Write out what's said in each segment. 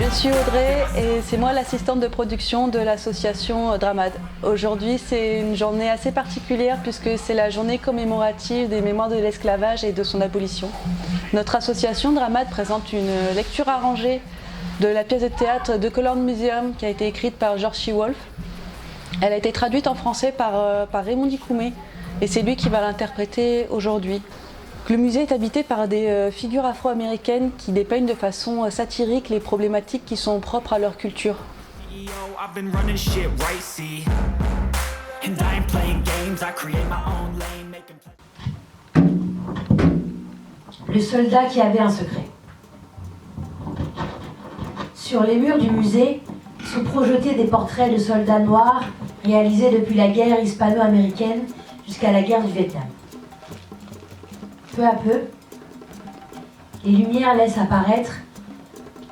Je suis Audrey et c'est moi l'assistante de production de l'association Dramad. Aujourd'hui, c'est une journée assez particulière puisque c'est la journée commémorative des mémoires de l'esclavage et de son abolition. Notre association Dramad présente une lecture arrangée de la pièce de théâtre The Colored Museum qui a été écrite par George C. Wolfe. Elle a été traduite en français par Raymond Dikoumé et c'est lui qui va l'interpréter aujourd'hui. Le musée est habité par des figures afro-américaines qui dépeignent de façon satirique les problématiques qui sont propres à leur culture. Le soldat qui avait un secret. Sur les murs du musée sont projetés des portraits de soldats noirs réalisés depuis la guerre hispano-américaine jusqu'à la guerre du Vietnam. Peu à peu, les lumières laissent apparaître,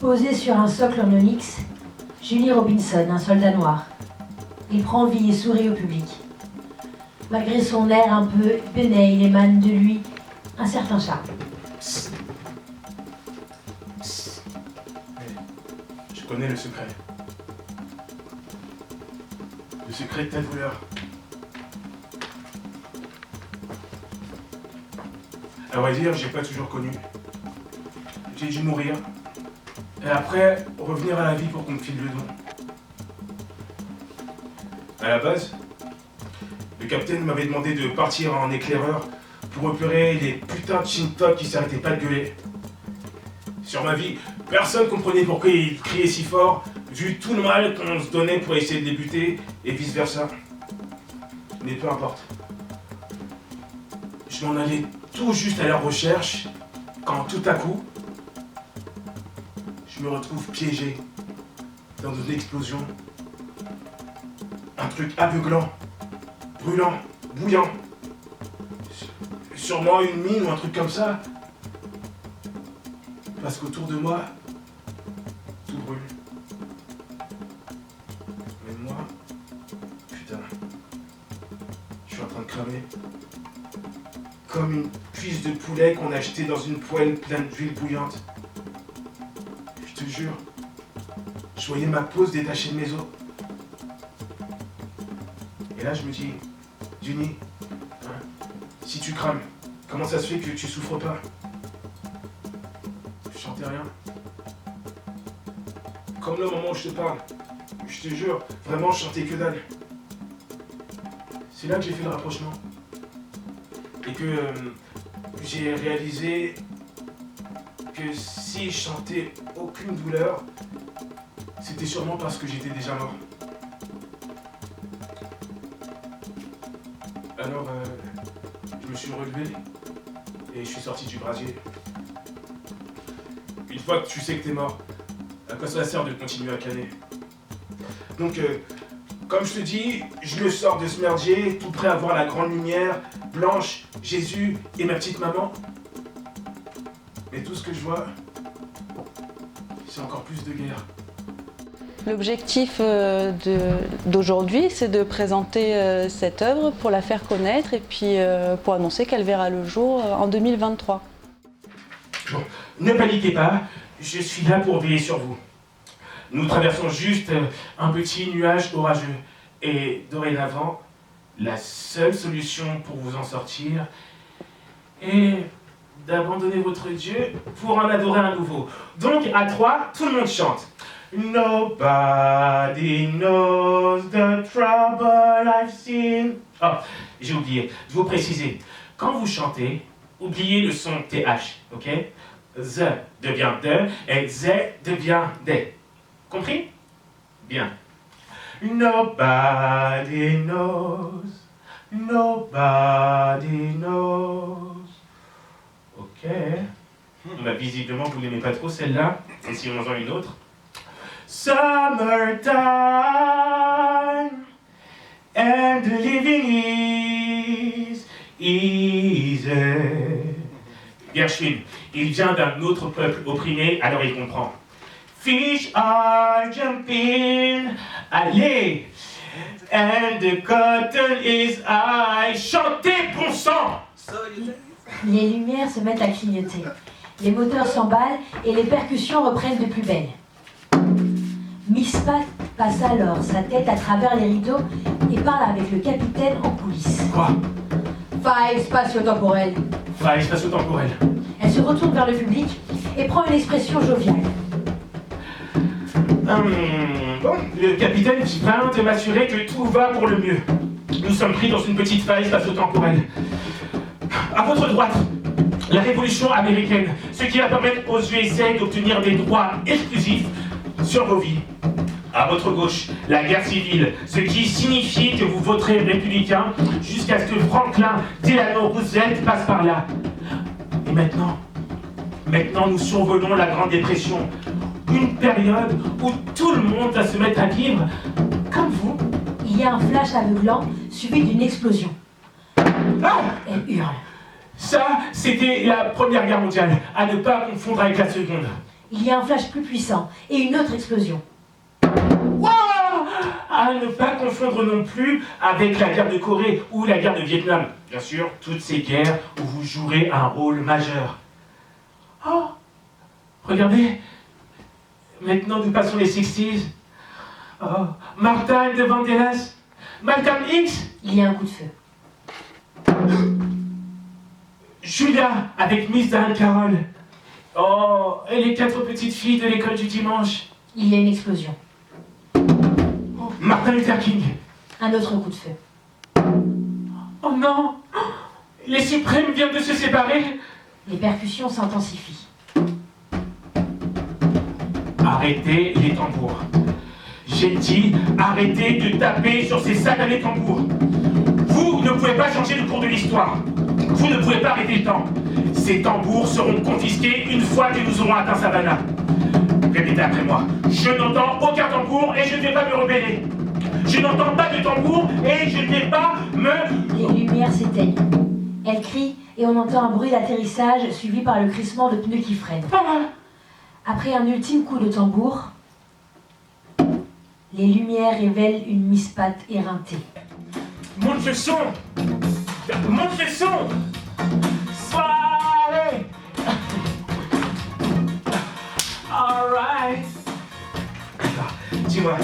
posé sur un socle en onyx, Julie Robinson, un soldat noir. Il prend vie et sourit au public. Malgré son air un peu béné, il émane de lui un certain charme. Psst. Psst. Hey, je connais le secret. Le secret de ta douleur. À vrai dire, j'ai pas toujours connu. J'ai dû mourir. Et après, revenir à la vie pour qu'on me file le don. À la base, le capitaine m'avait demandé de partir en éclaireur pour repérer les putains de Shintok qui s'arrêtaient pas de gueuler. Sur ma vie, personne comprenait pourquoi ils criaient si fort, vu tout le mal qu'on se donnait pour essayer de les buter, et vice versa. Mais peu importe. Je m'en allais tout juste à leur recherche, quand tout à coup, je me retrouve piégé dans une explosion. Un truc aveuglant, brûlant, bouillant. Sûrement une mine ou un truc comme ça. Parce qu'autour de moi, tout brûle. Mais moi, putain, je suis en train de cramer. Comme une cuisse de poulet qu'on a jetée dans une poêle pleine d'huile bouillante. Je te jure, je voyais ma peau se détacher de mes os. Et là, je me dis, Juni, hein, si tu crames, comment ça se fait que tu souffres pas? Je chantais rien. Comme le moment où je te parle, je te jure, vraiment, je chantais que dalle. C'est là que j'ai fait le rapprochement. Et que j'ai réalisé que si je sentais aucune douleur, c'était sûrement parce que j'étais déjà mort. Alors, je me suis relevé et je suis sorti du brasier. Une fois que tu sais que t'es mort, à quoi ça sert de continuer à canner? Donc, comme je te dis, je me sors de ce merdier, tout prêt à voir la grande lumière, Blanche, Jésus et ma petite maman. Mais tout ce que je vois, c'est encore plus de guerre. L'objectif d'aujourd'hui, c'est de présenter cette œuvre pour la faire connaître et puis pour annoncer qu'elle verra le jour en 2023. Bon, ne paniquez pas, je suis là pour veiller sur vous. Nous traversons juste un petit nuage orageux. Et dorénavant, la seule solution pour vous en sortir est d'abandonner votre Dieu pour en adorer un nouveau. Donc, à 3, tout le monde chante. Nobody knows the trouble I've seen. Oh, j'ai oublié de vous préciser. Quand vous chantez, oubliez le son TH, ok? The devient de et Z devient des. Compris? Bien. Nobody knows, nobody knows. Ok. Bah, visiblement, vous n'aimez pas trop celle-là. Essayons-en une autre. Summertime and the living is easy. Gershwin, il vient d'un autre peuple opprimé, alors il comprend. Fish are jumping, allez, and the cotton is high. Chantez, bon sang! Les lumières se mettent à clignoter. Les moteurs s'emballent et les percussions reprennent de plus belle. Miss Pat passe alors sa tête à travers les rideaux et parle avec le capitaine en coulisses. Quoi? Faille spatio-temporelle. Faille spatio-temporelle. Elle se retourne vers le public et prend une expression joviale. Bon, le capitaine vient de m'assurer que tout va pour le mieux. Nous sommes pris dans une petite faille spatio-temporelle. À votre droite, la révolution américaine, ce qui va permettre aux USA d'obtenir des droits exclusifs sur vos vies. À votre gauche, la guerre civile, ce qui signifie que vous voterez républicain jusqu'à ce que Franklin Delano Roosevelt passe par là. Et maintenant, nous survolons la Grande Dépression. Une période où tout le monde va se mettre à vivre comme vous. Il y a un flash aveuglant suivi d'une explosion. Ah! Elle hurle. Ça, c'était la Première Guerre mondiale, à ne pas confondre avec la Seconde. Il y a un flash plus puissant et une autre explosion. Wow! À ne pas confondre non plus avec la guerre de Corée ou la guerre de Vietnam. Bien sûr, toutes ces guerres où vous jouerez un rôle majeur. Oh! Regardez! Maintenant, nous passons les 60s. Oh! Martha and the Vandellas! Malcolm X! Il y a un coup de feu. Julia avec Miss Diane Carroll. Oh, et les 4 petites filles de l'école du dimanche. Il y a une explosion. Oh, Martin Luther King. Un autre coup de feu. Oh non! Les suprêmes viennent de se séparer. Les percussions s'intensifient. Arrêtez les tambours. J'ai dit arrêtez de taper sur ces satanés tambours. Vous ne pouvez pas changer le cours de l'histoire. Vous ne pouvez pas arrêter le temps. Ces tambours seront confisqués une fois que nous aurons atteint Savannah. Répétez après moi. Je n'entends aucun tambour et je ne vais pas me rebeller. Je n'entends pas de tambour et je ne vais pas me... Les lumières s'éteignent. Elle crie et on entend un bruit d'atterrissage suivi par le crissement de pneus qui freinent. Après un ultime coup de tambour, les lumières révèlent une Miss Pat éreintée. Monte le son! Monte le son! Soirée! Alright! Dis-moi,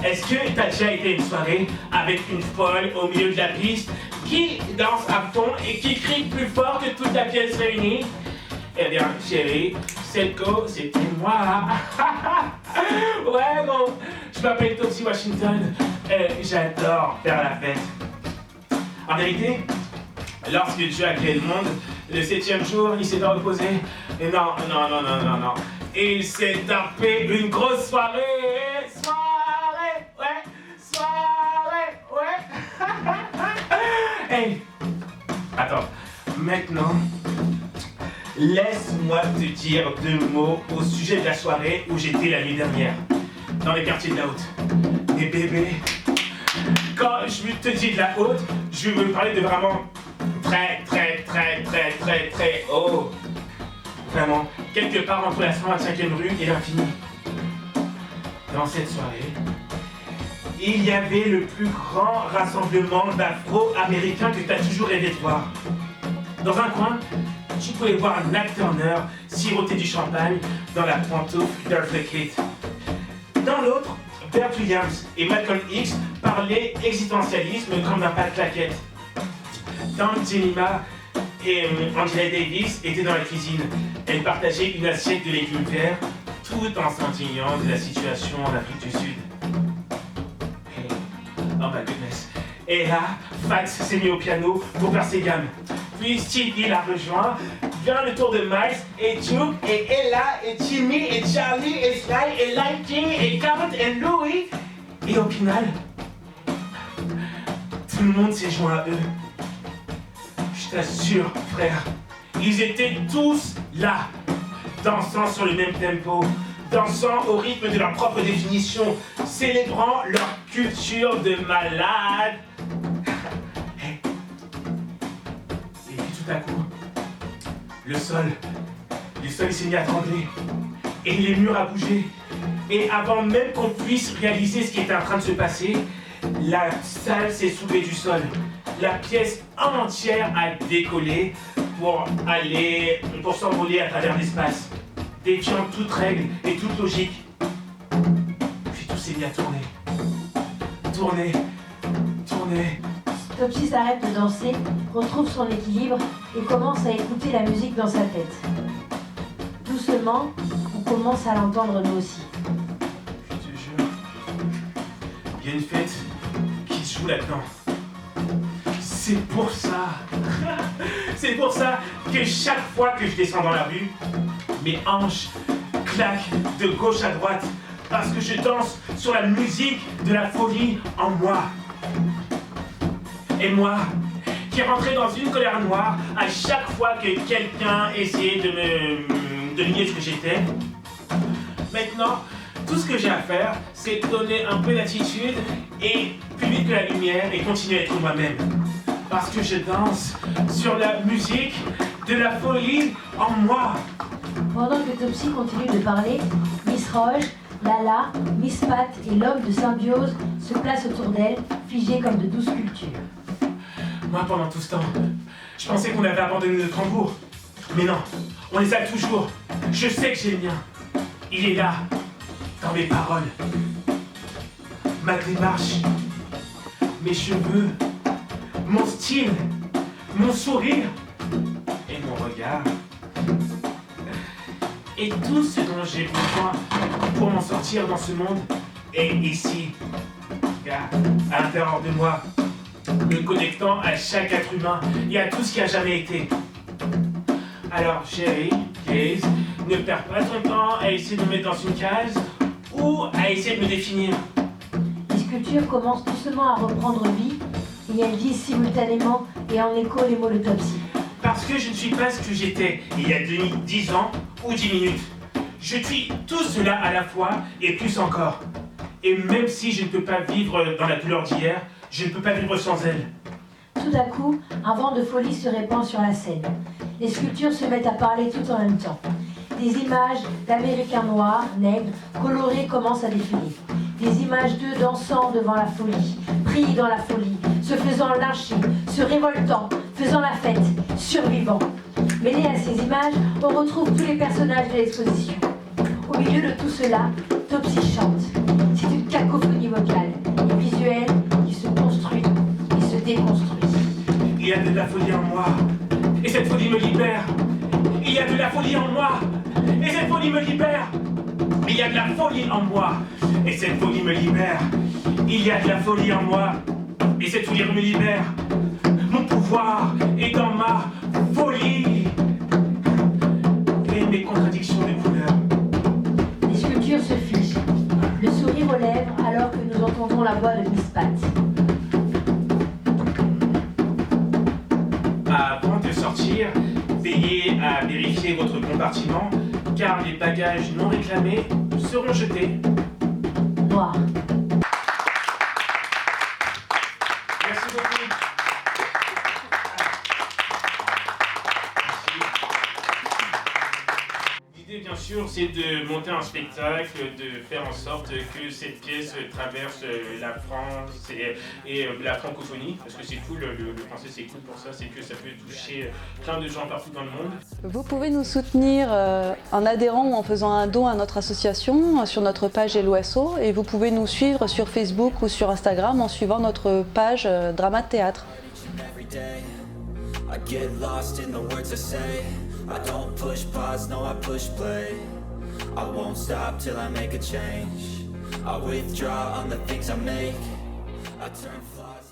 est-ce que t'as déjà été à une soirée avec une folle au milieu de la piste qui danse à fond et qui crie plus fort que toute la pièce réunie? Eh bien, chérie, cette go, c'était moi! Ouais, gros! Je m'appelle Toxie Washington. J'adore faire la fête. En vérité, lorsque Dieu a créé le monde, le 7e jour, il s'est reposé. Et non. Il s'est tapé une grosse soirée. Soirée, ouais. Hey, attends. Maintenant, laisse-moi te dire 2 mots au sujet de la soirée où j'étais la nuit dernière. Dans les quartiers de la Haute. Mais bébé, quand je te dis de la Haute, je veux parler de vraiment très haut. Vraiment, quelque part entre la 125e rue et l'infini. Dans cette soirée, il y avait le plus grand rassemblement d'Afro-Américains que tu as toujours rêvé de voir. Dans un coin, tu pouvais voir Nat Turner siroter du champagne dans la pantoufle d'Eartha Kitt. Dans l'autre, Bert Williams et Malcolm X parlaient existentialisme comme un pas de claquette. Dans Jemima et Angela Davis étaient dans la cuisine. Elles partageaient une assiette de légumes verts tout en s'indignant de la situation en Afrique du Sud. Hey. Oh my goodness. Et là, Fats s'est mis au piano pour faire ses gammes. Puis Stevie l'a rejoint. Vient le tour de Miles et Duke et Ella et Jimmy et Charlie et Sly et Lightning et Count et Louis. Et au final, tout le monde s'est joint à eux. Je t'assure, frère, ils étaient tous là, dansant sur le même tempo, dansant au rythme de leur propre définition, célébrant leur culture de malade. Hey. Et puis tout à coup, le sol il s'est mis à trembler, et les murs à bouger. Et avant même qu'on puisse réaliser ce qui était en train de se passer, la salle s'est soulevée du sol. La pièce entière a décollé pour s'envoler à travers l'espace, défiant toute règle et toute logique. mis à tourner. Tourner, tourner. Topsy s'arrête de danser, retrouve son équilibre et commence à écouter la musique dans sa tête. Doucement, on commence à l'entendre nous aussi. Je te jure, il y a une fête qui se joue là-dedans. C'est pour ça. C'est pour ça que chaque fois que je descends dans la rue, mes hanches claquent de gauche à droite parce que je danse sur la musique de la folie en moi. Et moi, qui rentrais dans une colère noire à chaque fois que quelqu'un essayait de nier ce que j'étais. Maintenant, tout ce que j'ai à faire, c'est donner un peu d'attitude et plus vite que la lumière et continuer à être moi-même. Parce que je danse sur la musique de la folie en moi. Pendant que Topsy continue de parler, Miss Roge, Lala, Miss Pat et l'homme de symbiose se placent autour d'elle, figés comme de douces sculptures. Moi, pendant tout ce temps, je pensais qu'on avait abandonné notre tambour. Mais non, on les a toujours. Je sais que j'ai le mien. Il est là, dans mes paroles, ma démarche, mes cheveux, mon style, mon sourire et mon regard. Et tout ce dont j'ai besoin pour m'en sortir dans ce monde est ici, à l'intérieur de moi, me connectant à chaque être humain et à tout ce qui a jamais été. Alors chérie, Gaze, ne perds pas ton temps à essayer de me mettre dans une case ou à essayer de me définir. Les sculptures commencent doucement à reprendre vie et elles disent simultanément et en écho les mots de Topsy. Parce que je ne suis pas ce que j'étais il y a 10 ans ou 10 minutes. Je suis tout cela à la fois et plus encore. Et même si je ne peux pas vivre dans la douleur d'hier, je ne peux pas vivre sans elle. Tout à coup, un vent de folie se répand sur la scène. Les sculptures se mettent à parler tout en même temps. Des images d'Américains noirs, nègres, colorés commencent à défiler. Des images d'eux dansant devant la folie, pris dans la folie, se faisant lyncher, se révoltant, faisant la fête, survivant. Mêlés à ces images, on retrouve tous les personnages de l'exposition. Au milieu de tout cela, Topsy chante. C'est une cacophonie vocale et visuelle qui se construit et se déconstruit. Il y a de la folie en moi, et cette folie me libère. Il y a de la folie en moi, et cette folie me libère. Il y a de la folie en moi, et cette folie me libère. Il y a de la folie en moi, et cette folie me libère. Mon pouvoir est dans ma folie et mes contradictions de couleurs. Les sculptures se figent, le sourire aux lèvres alors que nous entendons la voix de Miss Pat. Avant de sortir, veillez à vérifier votre compartiment, car les bagages non réclamés seront jetés. Noir. Merci beaucoup. L'idée, bien sûr, c'est de monter un spectacle, de faire en sorte que cette pièce traverse la France et la francophonie, parce que c'est cool, le français c'est cool pour ça, c'est que ça peut toucher plein de gens partout dans le monde. Vous pouvez nous soutenir en adhérant ou en faisant un don à notre association sur notre page LOSO et vous pouvez nous suivre sur Facebook ou sur Instagram en suivant notre page Drama de Théâtre. I get lost in the words I say. I don't push pause, no I push play. I won't stop till I make a change. I withdraw on the things I make. I turn flaws